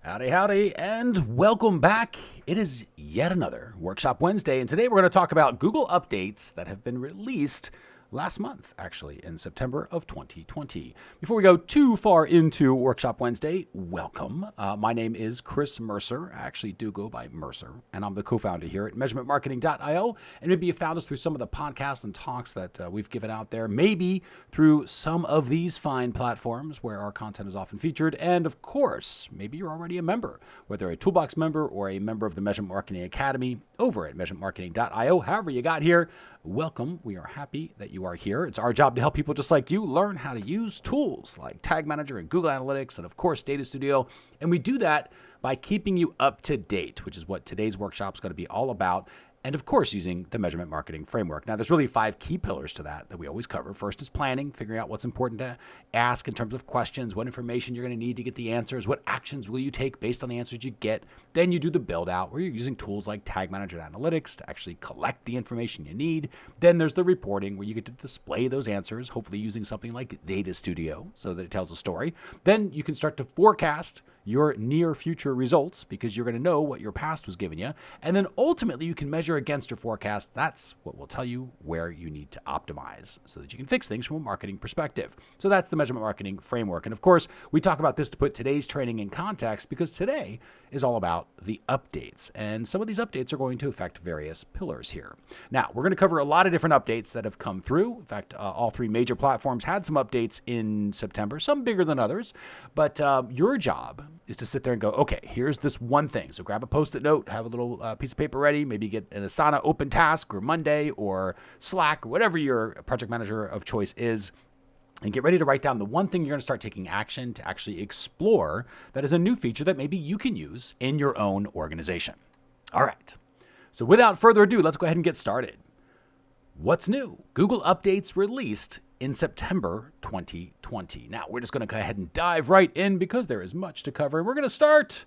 Howdy, howdy, and welcome back. It is yet another Workshop Wednesday, and today we're going to talk about Google updates that have been released last month, actually, in September of 2020. Before we go too far into Workshop Wednesday, welcome. My name is Chris Mercer. I actually do go by Mercer, and I'm the co-founder here at measurementmarketing.io. And maybe you found us through some of the podcasts and talks that we've given out there, maybe through some of these fine platforms where our content is often featured. And of course, maybe you're already a member, whether a Toolbox member or a member of the Measurement Marketing Academy over at measurementmarketing.io. However you got here, welcome. We are happy that you are here. It's our job to help people just like you learn how to use tools like Tag Manager and Google Analytics and, of course, Data Studio. And we do that by keeping you up to date, which is what today's workshop is going to be all about. And of course, using the measurement marketing framework. Now, there's really 5 key pillars to that we always cover. First is planning, figuring out what's important to ask in terms of questions, what information you're going to need to get the answers, what actions will you take based on the answers you get. Then you do the build out where you're using tools like Tag Manager and Analytics to actually collect the information you need. Then there's the reporting where you get to display those answers, hopefully using something like Data Studio so that it tells a story. Then you can start to forecast your near future results because you're going to know what your past was giving you. And then ultimately you can measure against your forecast. That's what will tell you where you need to optimize so that you can fix things from a marketing perspective. So that's the measurement marketing framework. And of course, we talk about this to put today's training in context because today is all about the updates. And some of these updates are going to affect various pillars here. Now, we're going to cover a lot of different updates that have come through. In fact, all 3 major platforms had some updates in September, some bigger than others. But your job is to sit there and go, okay, here's this one thing. So grab a Post-it note, have a little piece of paper ready, maybe get an Asana open task or Monday or Slack or whatever your project manager of choice is, and get ready to write down the one thing you're going to start taking action to actually explore that is a new feature that maybe you can use in your own organization. All right. So without further ado, let's go ahead and get started. What's new? Google updates released in September 2020. Now, we're just going to go ahead and dive right in because there is much to cover. And we're going to start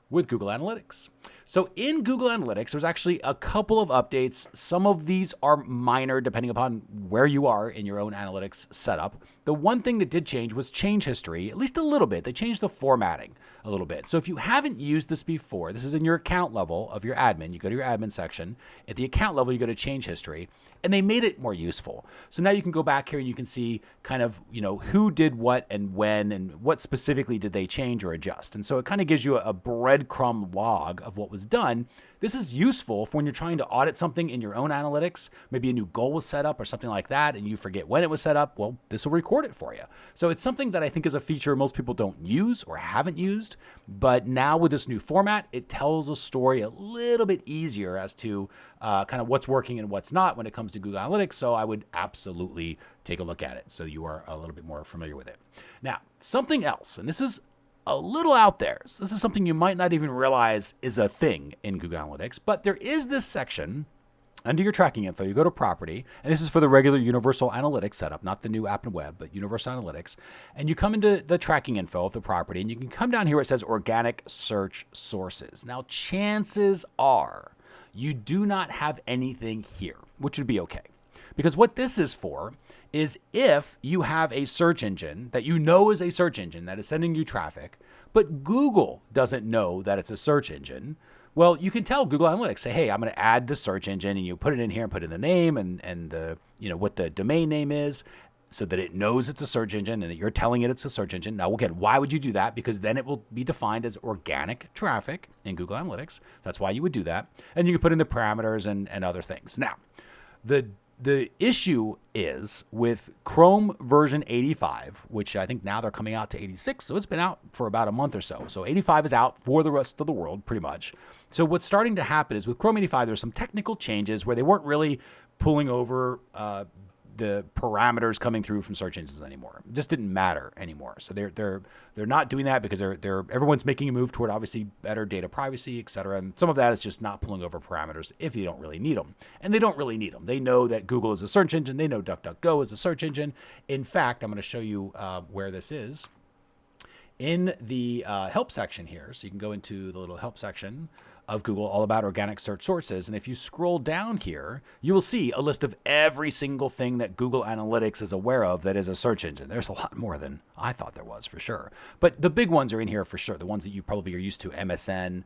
with Google Analytics. So in Google Analytics, there's actually a couple of updates. Some of these are minor depending upon where you are in your own analytics setup. The one thing that did change was change history, at least a little bit. They changed the formatting a little bit. So if you haven't used this before, this is in your account level of your admin. You go to your admin section. At the account level, you go to change history. And they made it more useful. So now you can go back here and you can see kind of, who did what and when and what specifically did they change or adjust. And so it kind of gives you a breadcrumb log of what was done. This is useful for when you're trying to audit something in your own analytics. Maybe a new goal was set up or something like that, and you forget when it was set up. Well, this will record it for you. So it's something that I think is a feature most people don't use or haven't used. But now with this new format, it tells a story a little bit easier as to kind of what's working and what's not when it comes to Google Analytics. So I would absolutely take a look at it so you are a little bit more familiar with it. Now, something else, and this is a little out there. So this is something you might not even realize is a thing in Google Analytics, but there is this section under your tracking info. You go to property, and this is for the regular universal analytics setup, not the new app and web, but universal analytics. And you come into the tracking info of the property, and you can come down here where it says organic search sources. Now, chances are you do not have anything here, which would be okay. Because what this is for is if you have a search engine that you know is a search engine that is sending you traffic, but Google doesn't know that it's a search engine, well, you can tell Google Analytics, say, hey, I'm going to add the search engine, and you put it in here and put in the name and the, what the domain name is so that it knows it's a search engine and that you're telling it it's a search engine. Now, again, why would you do that? Because then it will be defined as organic traffic in Google Analytics. That's why you would do that. And you can put in the parameters and other things. Now, the issue is with Chrome version 85, which I think now they're coming out to 86. So it's been out for about a month or so. So 85 is out for the rest of the world pretty much. So what's starting to happen is with Chrome 85, there's some technical changes where they weren't really pulling over the parameters coming through from search engines anymore. It just didn't matter anymore. So they're not doing that because everyone's making a move toward obviously better data privacy, et cetera. And some of that is just not pulling over parameters if you don't really need them. And they don't really need them. They know that Google is a search engine. They know DuckDuckGo is a search engine. In fact, I'm going to show you where this is in the help section here. So you can go into the little help section of Google all about organic search sources. And if you scroll down here, you will see a list of every single thing that Google Analytics is aware of that is a search engine. There's a lot more than I thought there was for sure. But the big ones are in here for sure. The ones that you probably are used to, MSN,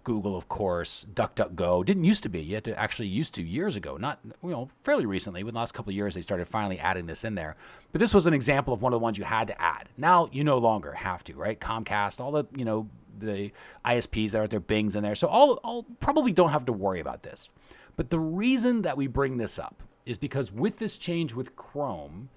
Google, of course, DuckDuckGo. Didn't used to be. You had to actually used to years ago, not, fairly recently. Within the last couple of years, they started finally adding this in there. But this was an example of one of the ones you had to add. Now you no longer have to, right? Comcast, all the, the ISPs that are out there, Bing's in there. So all probably don't have to worry about this. But the reason that we bring this up is because with this change with Chrome,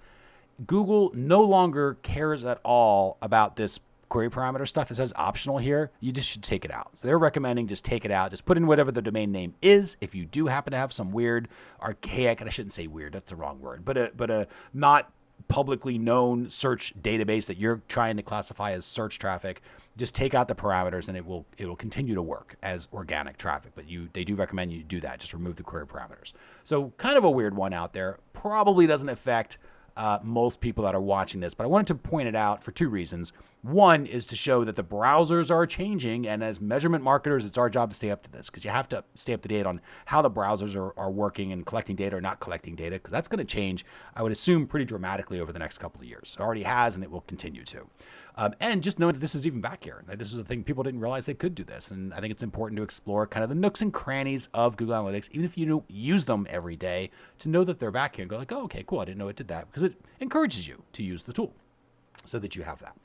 Google no longer cares at all about this query parameter stuff. It says optional here. You just should take it out. So they're recommending just take it out. Just put in whatever the domain name is. If you do happen to have some weird, archaic, and I shouldn't say weird, that's the wrong word, but a not publicly known search database that you're trying to classify as search traffic, just take out the parameters and it will continue to work as organic traffic. But they do recommend you do that. Just remove the query parameters. So kind of a weird one out there. Probably doesn't affect most people that are watching this, but I wanted to point it out for two reasons. One is to show that the browsers are changing, and as measurement marketers, it's our job to stay up to this, because you have to stay up to date on how the browsers are working and collecting data or not collecting data, because that's going to change, I would assume, pretty dramatically over the next couple of years. It already has, and it will continue to. And just know that this is even back here. That this is a thing people didn't realize they could do this, and I think it's important to explore kind of the nooks and crannies of Google Analytics, even if you don't use them every day, to know that they're back here and go like, oh, okay, cool, I didn't know it did that, because it encourages you to use the tool so that you have that.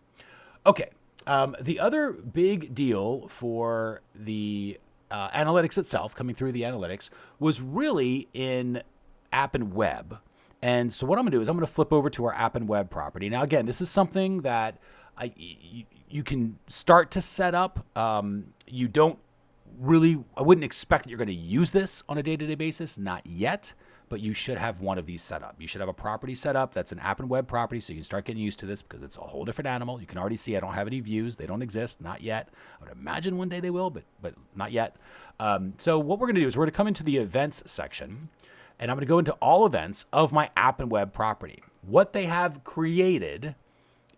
Okay, the other big deal for the analytics itself, coming through the analytics, was really in app and web. And so what I'm going to do is I'm going to flip over to our app and web property. Now, again, this is something that you can start to set up. You don't really, I wouldn't expect that you're going to use this on a day-to-day basis, not yet, but you should have one of these set up. You should have a property set up that's an app and web property, so you can start getting used to this because it's a whole different animal. You can already see I don't have any views. They don't exist, not yet. I would imagine one day they will, but not yet. So what we're going to do is we're going to come into the events section, and I'm going to go into all events of my app and web property. What they have created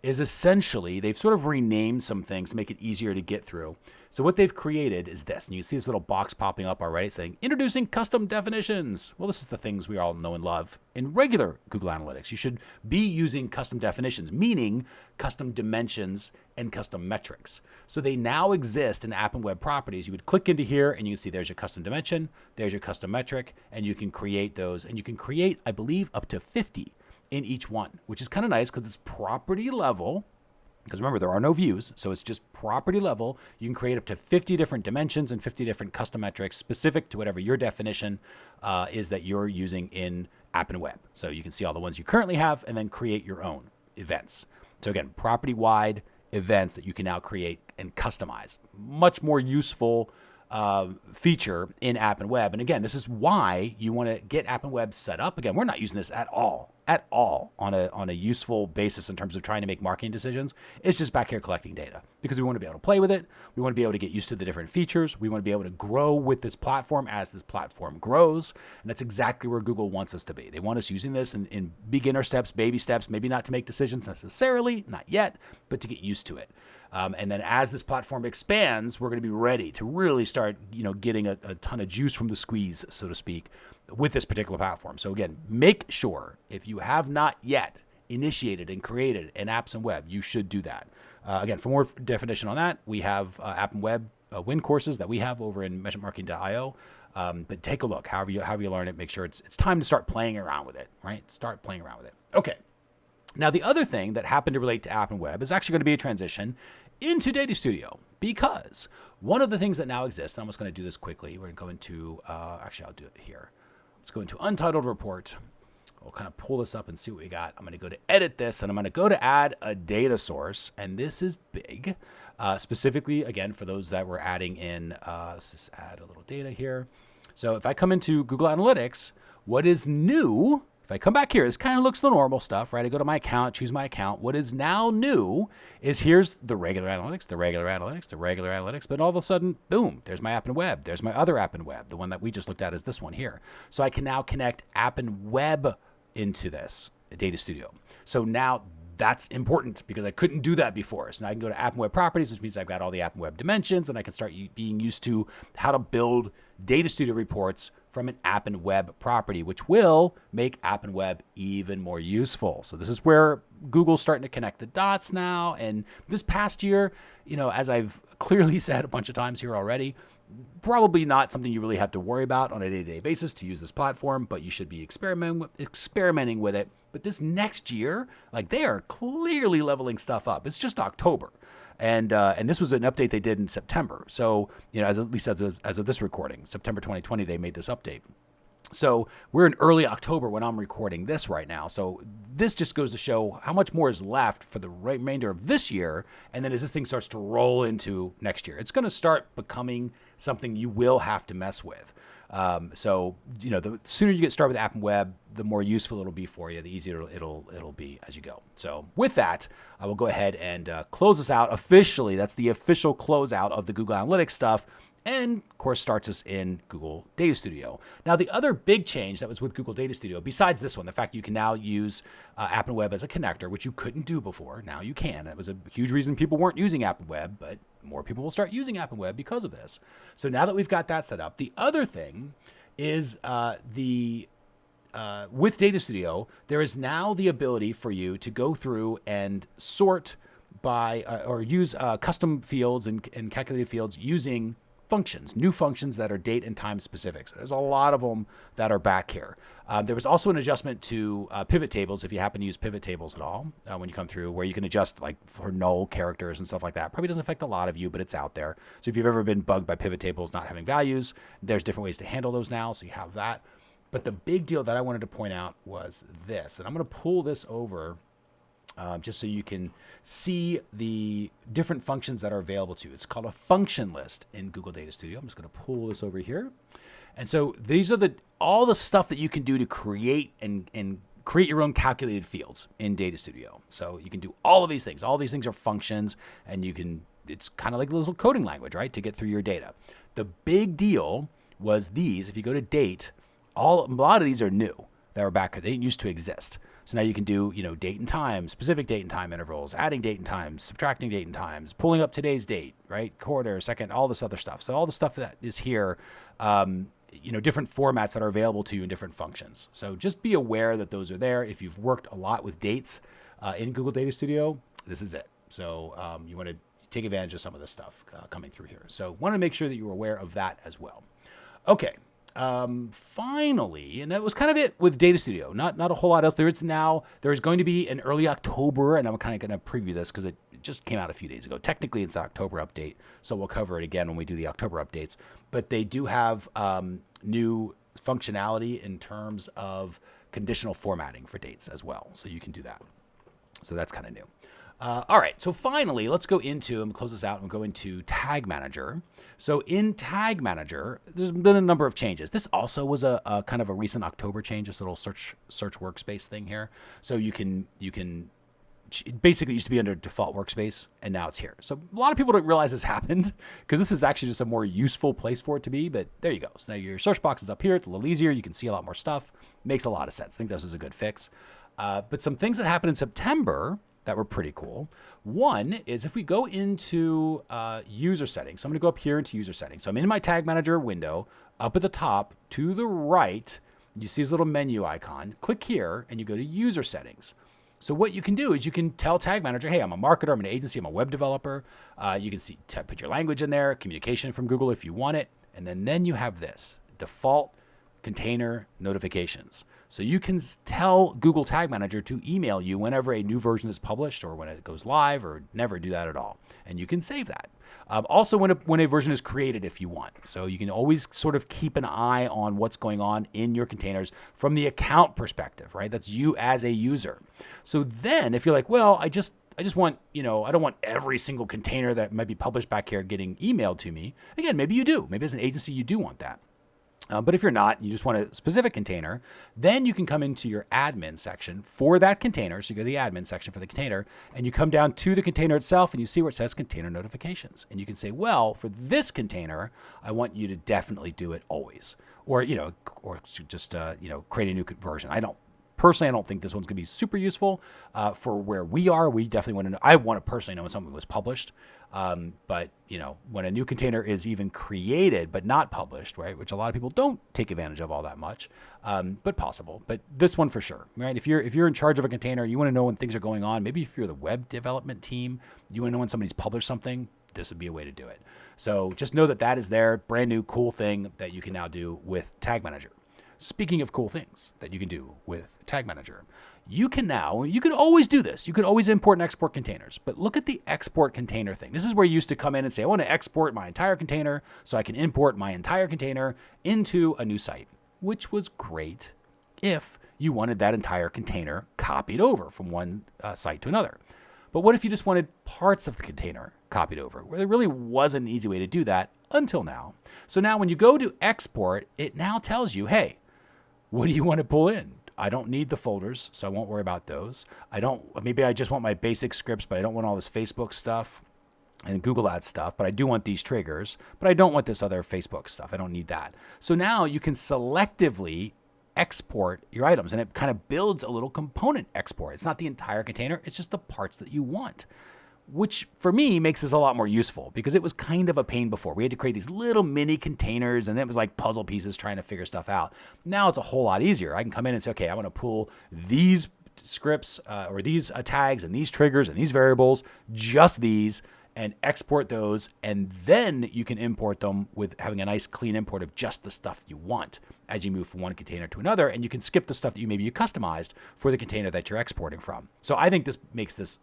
is essentially, they've sort of renamed some things to make it easier to get through. So what they've created is this, and you see this little box popping up already saying, introducing custom definitions. Well, this is the things we all know and love in regular Google Analytics. You should be using custom definitions, meaning custom dimensions and custom metrics. So they now exist in app and web properties. You would click into here and you can see there's your custom dimension, there's your custom metric, and you can create those. And you can create, I believe, up to 50 in each one, which is kind of nice because it's property level. Because remember, there are no views, so it's just property level. You can create up to 50 different dimensions and 50 different custom metrics specific to whatever your definition is that you're using in app and web. So you can see all the ones you currently have and then create your own events. So again, property-wide events that you can now create and customize. Much more useful feature in app and web. And again, this is why you want to get app and web set up. Again, we're not using this at all on a useful basis in terms of trying to make marketing decisions. It's just back here collecting data because we want to be able to play with it. We want to be able to get used to the different features. We want to be able to grow with this platform as this platform grows. And that's exactly where Google wants us to be. They want us using this in beginner steps, baby steps, maybe not to make decisions necessarily, not yet, but to get used to it. And then as this platform expands, we're going to be ready to really start, getting a ton of juice from the squeeze, so to speak, with this particular platform. So again, make sure if you have not yet initiated and created an apps and web, you should do that. Again, for more definition on that, we have app and web win courses that we have over in measurementmarketing.io. But take a look, however you learn it, make sure it's time to start playing around with it, right? Start playing around with it. Okay. Now, the other thing that happened to relate to app and web is actually going to be a transition into Data Studio, because one of the things that now exists, and I'm just going to do this quickly. We're going to go into, actually, I'll do it here. Let's go into Untitled Report. We'll kind of pull this up and see what we got. I'm going to go to edit this, and I'm going to go to add a data source, and this is big. Specifically, again, for those that were adding in, let's just add a little data here. So if I come into Google Analytics, what is new? If I come back here, this kind of looks the normal stuff, right? I go to my account, choose my account. What is now new is here's the regular analytics, the regular analytics, the regular analytics, but all of a sudden, boom, there's my app and web. There's my other app and web. The one that we just looked at is this one here. So I can now connect app and web into this Data Studio. So now that's important because I couldn't do that before. So now I can go to app and web properties, which means I've got all the app and web dimensions, and I can start being used to how to build Data Studio reports from an app and web property, which will make app and web even more useful. So this is where Google's starting to connect the dots now. And this past year, as I've clearly said a bunch of times here already, probably not something you really have to worry about on a day-to-day basis to use this platform, but you should be experimenting with it. But this next year, they are clearly leveling stuff up. It's just October. And this was an update they did in September. So, at least as of this recording, September 2020, they made this update. So we're in early October when I'm recording this right now. So this just goes to show how much more is left for the remainder of this year. And then as this thing starts to roll into next year, it's going to start becoming something you will have to mess with. So, the sooner you get started with app and web, the more useful it'll be for you, the easier it'll be as you go. So with that, I will go ahead and close this out officially. That's the official closeout of the Google Analytics stuff. And of course starts us in Google Data Studio. Now the other big change that was with Google Data Studio, besides this one, the fact you can now use app and web as a connector, which you couldn't do before, now you can. That was a huge reason people weren't using app and web, but more people will start using app and web because of this. So now that we've got that set up, the other thing is with Data Studio, there is now the ability for you to go through and sort by or use custom fields and calculated fields using functions, new functions that are date and time specific. So there's a lot of them that are back here. There was also an adjustment to pivot tables, if you happen to use pivot tables at all, when you come through, where you can adjust for null characters and stuff like that. Probably doesn't affect a lot of you, but it's out there. So if you've ever been bugged by pivot tables not having values, there's different ways to handle those now, so you have that. But the big deal that I wanted to point out was this, and I'm going to pull this over just so you can see the different functions that are available to you. It's called a function list in Google Data Studio. I'm just going to pull this over here. And so these are all the stuff that you can do to create and create your own calculated fields in Data Studio. So you can do all of these things. All these things are functions, and it's kind of like a little coding language, right, to get through your data. The big deal was these. If you go to date, a lot of these are new that were back here. They didn't used to exist. So now you can do, date and time, specific date and time intervals, adding date and times, subtracting date and times, pulling up today's date, right? Quarter, second, all this other stuff. So all the stuff that is here, different formats that are available to you in different functions. So just be aware that those are there. If you've worked a lot with dates in Google Data Studio, this is it. So you want to take advantage of some of this stuff coming through here. So want to make sure that you're aware of that as well. Okay. Finally, and that was kind of it with Data Studio. Not a whole lot else. There is going to be an early October, and I'm kind of going to preview this because it just came out a few days ago. Technically, it's an October update, so we'll cover it again when we do the October updates. But they do have new functionality in terms of conditional formatting for dates as well, so you can do that. So that's kind of new. All right, so finally, let's go into, and close this out, and we'll go into Tag Manager. So in Tag Manager, there's been a number of changes. This also was a kind of a recent October change, this little search workspace thing here. So it basically used to be under default workspace, and now it's here. So a lot of people don't realize this happened, because this is actually just a more useful place for it to be, but there you go. So now your search box is up here. It's a little easier. You can see a lot more stuff. Makes a lot of sense. I think this is a good fix. But some things that happened in September that were pretty cool. One is if we go into user settings, so I'm going to go up here into user settings. So I'm in my Tag Manager window. Up at the top to the right, you see this little menu icon. Click here and you go to user settings. So what you can do is you can tell Tag Manager, hey, I'm a marketer, I'm an agency, I'm a web developer. You can put your language in there, communication from Google if you want it. And then you have this, default container notifications. So you can tell Google Tag Manager to email you whenever a new version is published or when it goes live, or never do that at all. And you can save that. Also when a version is created if you want. So you can always sort of keep an eye on what's going on in your containers from the account perspective, right? That's you as a user. So then if you're like, well, I just want, I don't want every single container that might be published back here getting emailed to me. Again, maybe you do. Maybe as an agency, you do want that. But if you're not, you just want a specific container, then you can come into your admin section for that container. So you go to the admin section for the container, and you come down to the container itself, and you see where it says container notifications. And you can say, well, for this container, I want you to definitely do it always. Or, or just, create a new version. I don't personally, I don't think this one's going to be super useful for where we are. We definitely want to know. I want to personally know when something was published. But, when a new container is even created but not published, right, which a lot of people don't take advantage of all that much, but possible. But this one for sure, right? If you're in charge of a container, you want to know when things are going on. Maybe if you're the web development team, you want to know when somebody's published something. This would be a way to do it. So just know that is their brand new cool thing that you can now do with Tag Manager. Speaking of cool things that you can do with Tag Manager, you can always do this. You can always import and export containers, but look at the export container thing. This is where you used to come in and say, I want to export my entire container so I can import my entire container into a new site, which was great if you wanted that entire container copied over from one site to another. But what if you just wanted parts of the container copied over? Well, there really wasn't an easy way to do that until now. So now when you go to export, it now tells you, what do you want to pull in? I don't need the folders, so I won't worry about those. Maybe I just want my basic scripts, but I don't want all this Facebook stuff and Google Ads stuff, but I do want these triggers, but I don't want this other Facebook stuff. I don't need that. So now you can selectively export your items, and it kind of builds a little component export. It's not the entire container, it's just the parts that you want, which for me makes this a lot more useful because it was kind of a pain before. We had to create these little mini containers, and it was like puzzle pieces trying to figure stuff out. Now it's a whole lot easier. I can come in and say, okay, I want to pull these scripts or these tags and these triggers and these variables, just these, and export those, and then you can import them with having a nice clean import of just the stuff you want as you move from one container to another, and you can skip the stuff that you customized for the container that you're exporting from. So I think this makes this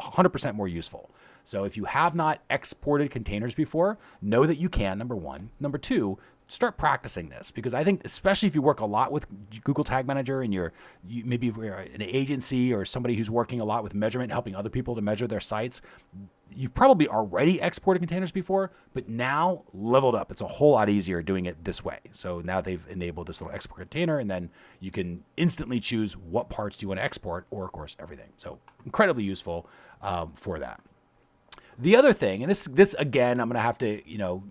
100% more useful. So if you have not exported containers before, know that you can, number one. Number two, start practicing this, because I think especially if you work a lot with Google Tag Manager and maybe you're an agency or somebody who's working a lot with measurement, helping other people to measure their sites, you've probably already exported containers before, but now leveled up. It's a whole lot easier doing it this way. So now they've enabled this little export container, and then you can instantly choose what parts do you want to export, or of course everything. So incredibly useful for that. The other thing, and this again, I'm going to have to,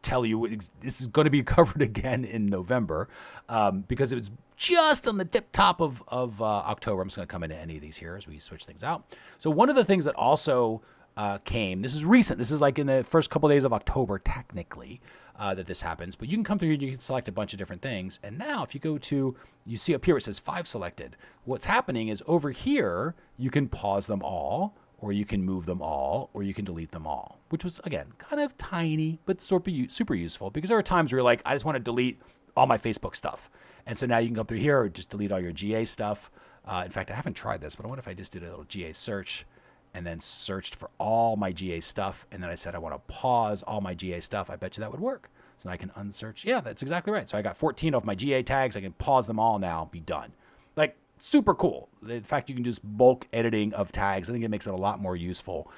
tell you this is going to be covered again in November because it was just on the tip top of October. I'm just going to come into any of these here as we switch things out. So one of the things that also came, this is recent, this is like in the first couple of days of October technically that this happens, but you can come through here and you can select a bunch of different things. And now if you go to, you see up here it says 5 selected. What's happening is over here you can pause them all, or you can move them all, or you can delete them all, which was, again, kind of tiny, but super useful, because there are times where you're like, I just want to delete all my Facebook stuff. And so now you can go through here or just delete all your GA stuff. In fact, I haven't tried this, but I wonder if I just did a little GA search and then searched for all my GA stuff, and then I said I want to pause all my GA stuff. I bet you that would work. So now I can unsearch. Yeah, that's exactly right. So I got 14 of my GA tags. I can pause them all now, be done. Like, super cool. The fact you can do bulk editing of tags, I think it makes it a lot more useful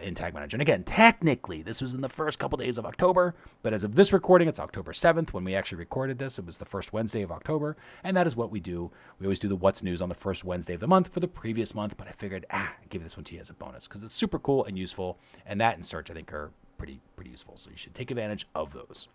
in Tag Manager. And again, technically, this was in the first couple days of October, but as of this recording, it's October 7th. When we actually recorded this, it was the first Wednesday of October, and that is what we do. We always do the What's News on the first Wednesday of the month for the previous month, but I figured, I'd give this one to you as a bonus because it's super cool and useful, and that and search, I think, are pretty useful, so you should take advantage of those.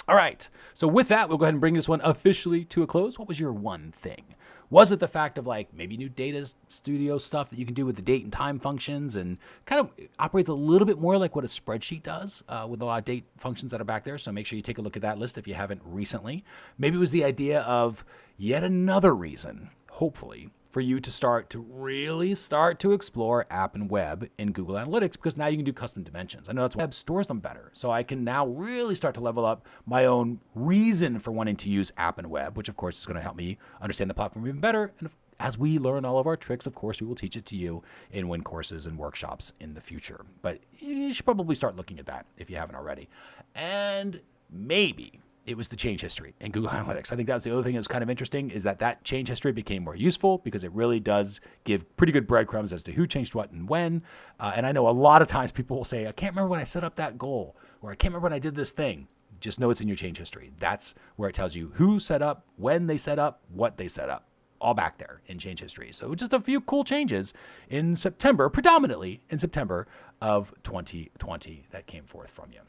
All right, so with that, we'll go ahead and bring this one officially to a close. What was your one thing? Was it the fact of like maybe new data studio stuff that you can do with the date and time functions and kind of operates a little bit more like what a spreadsheet does with a lot of date functions that are back there. So make sure you take a look at that list if you haven't recently. Maybe it was the idea of yet another reason, hopefully, for you to really start to explore app and web in Google Analytics, because now you can do custom dimensions. I know that's why web stores them better. So I can now really start to level up my own reason for wanting to use app and web, which of course is going to help me understand the platform even better. And as we learn all of our tricks, of course, we will teach it to you in Win courses and workshops in the future. But you should probably start looking at that if you haven't already. And maybe it was the change history in Google Analytics. I think that was the other thing that was kind of interesting, is that change history became more useful because it really does give pretty good breadcrumbs as to who changed what and when. And I know a lot of times people will say, I can't remember when I set up that goal, or I can't remember when I did this thing. Just know it's in your change history. That's where it tells you who set up, when they set up, what they set up, all back there in change history. So just a few cool changes in September, predominantly in September of 2020 that came forth from you.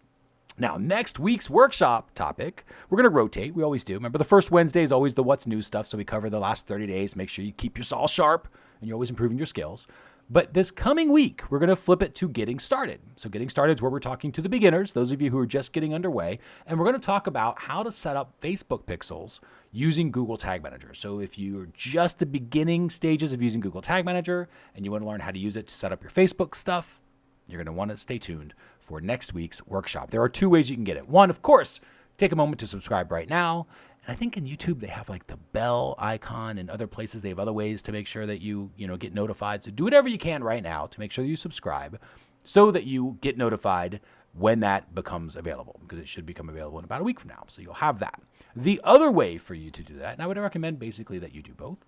Now, next week's workshop topic, we're going to rotate. We always do. Remember, the first Wednesday is always the what's new stuff. So we cover the last 30 days. Make sure you keep your saw sharp and you're always improving your skills. But this coming week, we're going to flip it to getting started. So getting started is where we're talking to the beginners, those of you who are just getting underway. And we're going to talk about how to set up Facebook pixels using Google Tag Manager. So if you're just the beginning stages of using Google Tag Manager and you want to learn how to use it to set up your Facebook stuff, you're going to want to stay tuned for next week's workshop. There are two ways you can get it. One, of course, take a moment to subscribe right now. And I think in YouTube, they have like the bell icon, and other places they have other ways to make sure that you get notified. So do whatever you can right now to make sure that you subscribe so that you get notified when that becomes available, because it should become available in about a week from now. So you'll have that. The other way for you to do that, and I would recommend basically that you do both,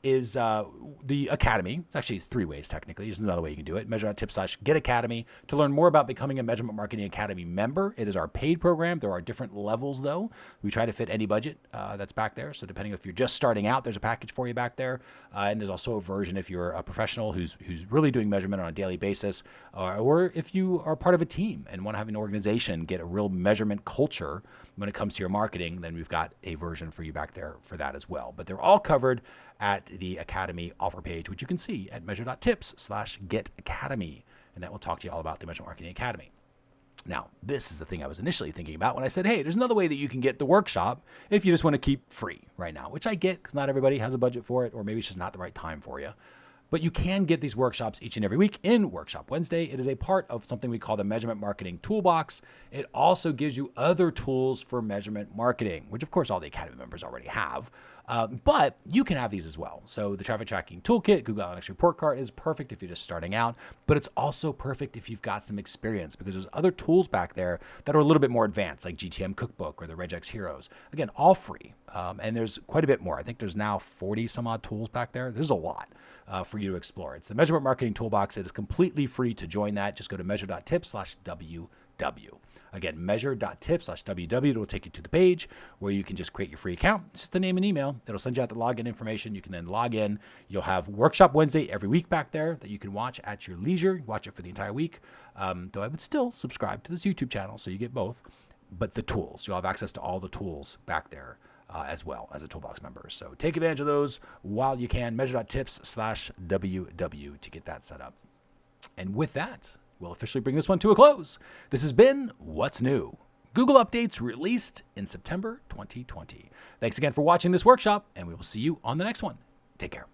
is the Academy. It's actually three ways technically. There's another way you can do it. Measure.tips/GetAcademy to learn more about becoming a Measurement Marketing Academy member. It is our paid program. There are different levels though. We try to fit any budget that's back there. So depending if you're just starting out, there's a package for you back there. And there's also a version if you're a professional who's really doing measurement on a daily basis, or if you are part of a team and want to have an organization get a real measurement culture when it comes to your marketing, then we've got a version for you back there for that as well. But they're all covered at the Academy offer page, which you can see at measure.tips/getacademy. And that will talk to you all about the Measurement Marketing Academy. Now, this is the thing I was initially thinking about when I said, hey, there's another way that you can get the workshop if you just want to keep free right now, which I get because not everybody has a budget for it, or maybe it's just not the right time for you. But you can get these workshops each and every week in Workshop Wednesday. It is a part of something we call the Measurement Marketing Toolbox. It also gives you other tools for measurement marketing, which of course all the Academy members already have. But you can have these as well. So the Traffic Tracking Toolkit, Google Analytics Report Card is perfect if you're just starting out, but it's also perfect if you've got some experience, because there's other tools back there that are a little bit more advanced, like GTM Cookbook or the Regex Heroes. Again, all free. And there's quite a bit more. I think there's now 40 some odd tools back there. There's a lot for you to explore. It's the Measurement Marketing Toolbox. It is completely free to join that. Just go to measure.tips/WW. Again, measure.tips/WW. It will take you to the page where you can just create your free account. It's just the name and email. It'll send you out the login information. You can then log in. You'll have Workshop Wednesday every week back there that you can watch at your leisure. Watch it for the entire week. Though I would still subscribe to this YouTube channel so you get both. But the tools, you'll have access to all the tools back there as well as a Toolbox member. So take advantage of those while you can. Measure.tips/WW to get that set up. And with that, we'll officially bring this one to a close. This has been What's New? Google Updates released in September 2020. Thanks again for watching this workshop, and we will see you on the next one. Take care.